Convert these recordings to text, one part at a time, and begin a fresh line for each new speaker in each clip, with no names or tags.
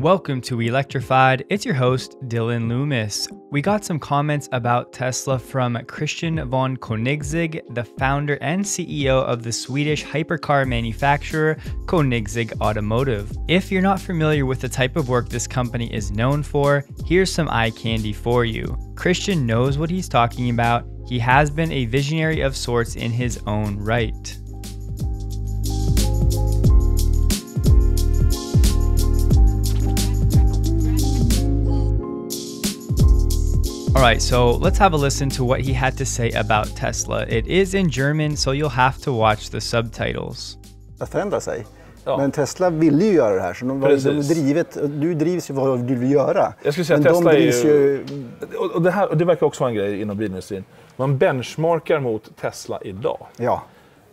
Welcome to Electrified. It's your host, Dylan Loomis. We got some comments about Tesla from Christian von Koenigsegg, the founder and CEO of the Swedish hypercar manufacturer Koenigsegg Automotive. If you're not familiar with the type of work this company is known for, here's some eye candy for you. Christian knows what he's talking about. He has been a visionary of sorts in his own right. Alright, so let's have a listen to what he had to say about Tesla. It is in German, so you'll have to watch the subtitles.
Att förändra sig.
Ja.
Men Tesla ville ju göra det här, så du drivs ju vad du vill göra.
Jag skulle säga
men
Tesla
de drivs ju...
Och det verkar också vara en grej inom bilindustrin. Man benchmarkar mot Tesla idag.
Ja.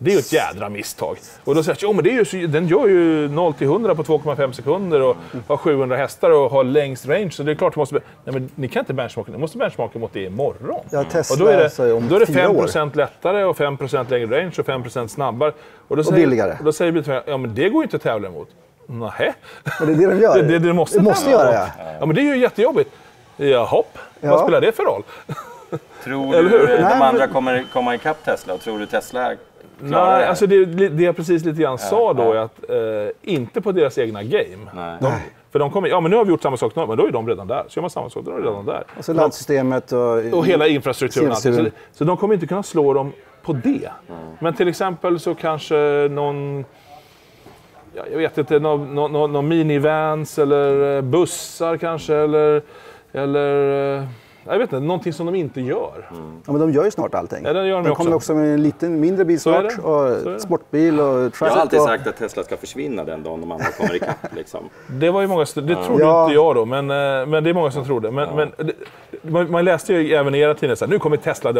Det är ju ett jädra misstag. Och då säger jag, men det är ju, den gör ju 0-100 på 2,5 sekunder och har 700 hästar och har längst range. Så det är klart att måste... Nej, men ni kan inte benchmarka, ni måste benchmarka mot det imorgon.
Ja, Tesla,
och då är det
5%
lättare och 5% längre range och 5% snabbare. Och
billigare.
Och då säger bilföraren, ja men det går ju inte att tävla emot. Nej.
Men det är det de gör.
Det måste
göra, ja.
Ja, men det är ju jättejobbigt. Ja. Vad spelar det för roll?
Tror du de andra kommer komma ikapp Tesla och tror du Tesla klarar det?
Alltså det jag precis lite grann sa då är att inte på deras egna game. För de kommer, men nu har vi gjort samma sak, men då är de redan där. Så gör man samma sak, då är de redan där.
Och så laddsystemet och
hela infrastrukturen. Så de kommer inte kunna slå dem på det. Men till exempel så kanske någon... Jag vet inte, någon minivans eller bussar kanske eller jag vet inte, någonting som de inte gör.
Ja, men de gör ju snart allting.
Ja,
de kommer också med en liten mindre bil snart, och sportbil och traffic.
Jag har alltid sagt att Tesla ska försvinna den dagen de andra kommer ikapp. Liksom.
Det var ju många, det trodde inte jag då, men det är många som tror det. Men man läste ju även i era tidningar så här, nu kommer Tesla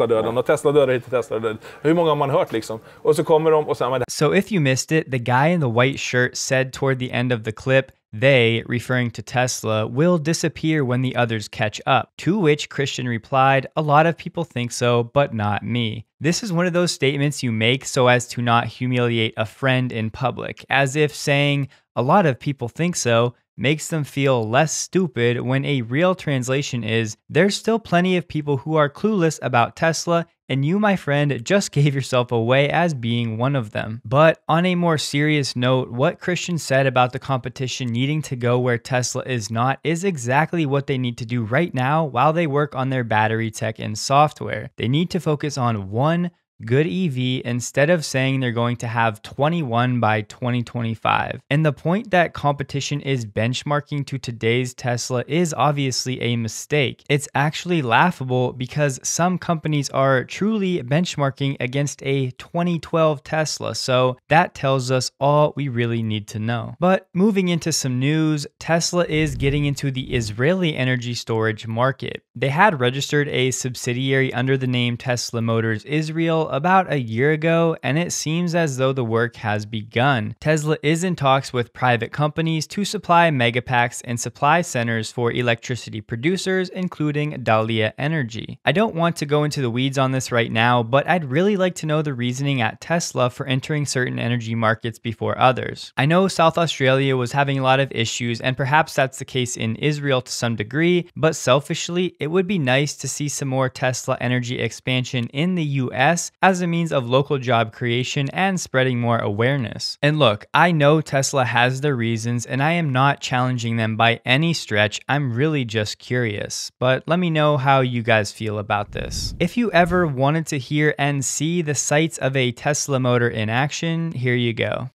döda, och Tesla dödar hit till Tesla dödar. Hur många har man hört liksom? Och så kommer de och sen...
So if you missed it, the guy in the white shirt said toward the end of the clip, they, referring to Tesla, will disappear when the others catch up. To which Christian replied, a lot of people think so, but not me. This is one of those statements you make so as to not humiliate a friend in public, as if saying, a lot of people think so, makes them feel less stupid, when a real translation is, there's still plenty of people who are clueless about Tesla, and you, my friend, just gave yourself away as being one of them. But on a more serious note, what Christian said about the competition needing to go where Tesla is not is exactly what they need to do right now while they work on their battery tech and software. They need to focus on one good EV instead of saying they're going to have 21 by 2025. And the point that competition is benchmarking to today's Tesla is obviously a mistake. It's actually laughable because some companies are truly benchmarking against a 2012 Tesla, so that tells us all we really need to know. But moving into some news, Tesla is getting into the Israeli energy storage market. They had registered a subsidiary under the name Tesla Motors Israel about a year ago, and it seems as though the work has begun. Tesla is in talks with private companies to supply megapacks and supply centers for electricity producers, including Dalia Energy. I don't want to go into the weeds on this right now, but I'd really like to know the reasoning at Tesla for entering certain energy markets before others. I know South Australia was having a lot of issues, and perhaps that's the case in Israel to some degree, but selfishly, it would be nice to see some more Tesla energy expansion in the US as a means of local job creation and spreading more awareness. And look, I know Tesla has their reasons, and I am not challenging them by any stretch. I'm really just curious. But let me know how you guys feel about this. If you ever wanted to hear and see the sights of a Tesla motor in action, here you go.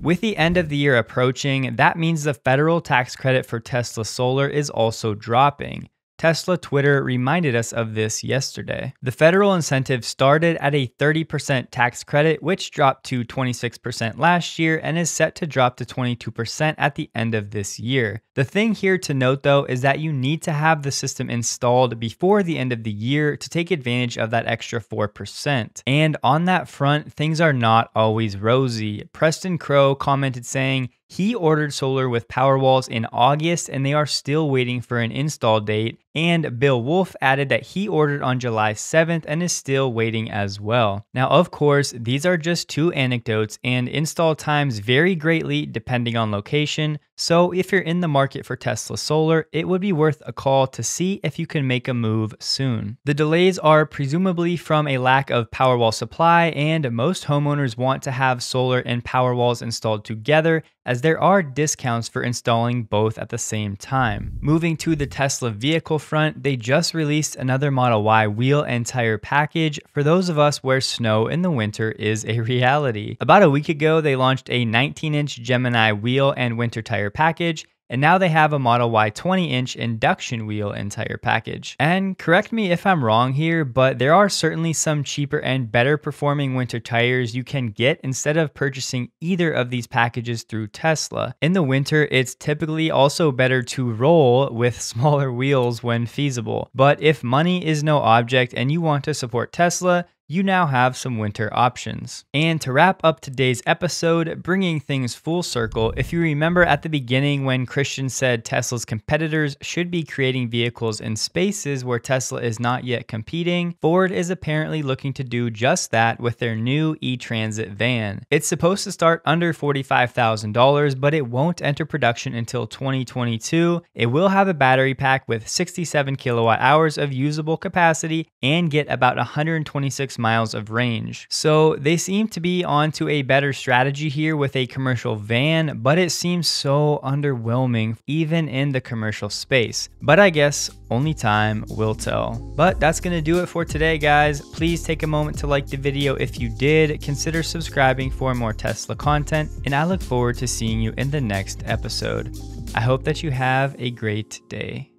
With the end of the year approaching, that means the federal tax credit for Tesla Solar is also dropping. Tesla Twitter reminded us of this yesterday. The federal incentive started at a 30% tax credit, which dropped to 26% last year and is set to drop to 22% at the end of this year. The thing here to note though is that you need to have the system installed before the end of the year to take advantage of that extra 4%. And on that front, things are not always rosy. Preston Crow commented saying, he ordered solar with Powerwalls in August and they are still waiting for an install date. And Bill Wolf added that he ordered on July 7th and is still waiting as well. Now, of course, these are just two anecdotes and install times vary greatly depending on location. So if you're in the market for Tesla Solar, it would be worth a call to see if you can make a move soon. The delays are presumably from a lack of Powerwall supply, and most homeowners want to have solar and Powerwalls installed together, as there are discounts for installing both at the same time. Moving to the Tesla vehicle front, they just released another Model Y wheel and tire package for those of us where snow in the winter is a reality. About a week ago, they launched a 19-inch Gemini wheel and winter tire package, and now they have a Model Y 20-inch induction wheel and tire package. And correct me if I'm wrong here, but there are certainly some cheaper and better performing winter tires you can get instead of purchasing either of these packages through Tesla. In the winter, it's typically also better to roll with smaller wheels when feasible. But if money is no object and you want to support Tesla, you now have some winter options. And to wrap up today's episode, bringing things full circle, if you remember at the beginning when Christian said Tesla's competitors should be creating vehicles in spaces where Tesla is not yet competing, Ford is apparently looking to do just that with their new e-Transit van. It's supposed to start under $45,000, but it won't enter production until 2022. It will have a battery pack with 67 kilowatt hours of usable capacity and get about 126 miles of range. So they seem to be onto a better strategy here with a commercial van, but it seems so underwhelming even in the commercial space. But I guess only time will tell. But that's gonna do it for today, guys. Please take a moment to like the video if you did. Consider subscribing for more Tesla content, and I look forward to seeing you in the next episode. I hope that you have a great day.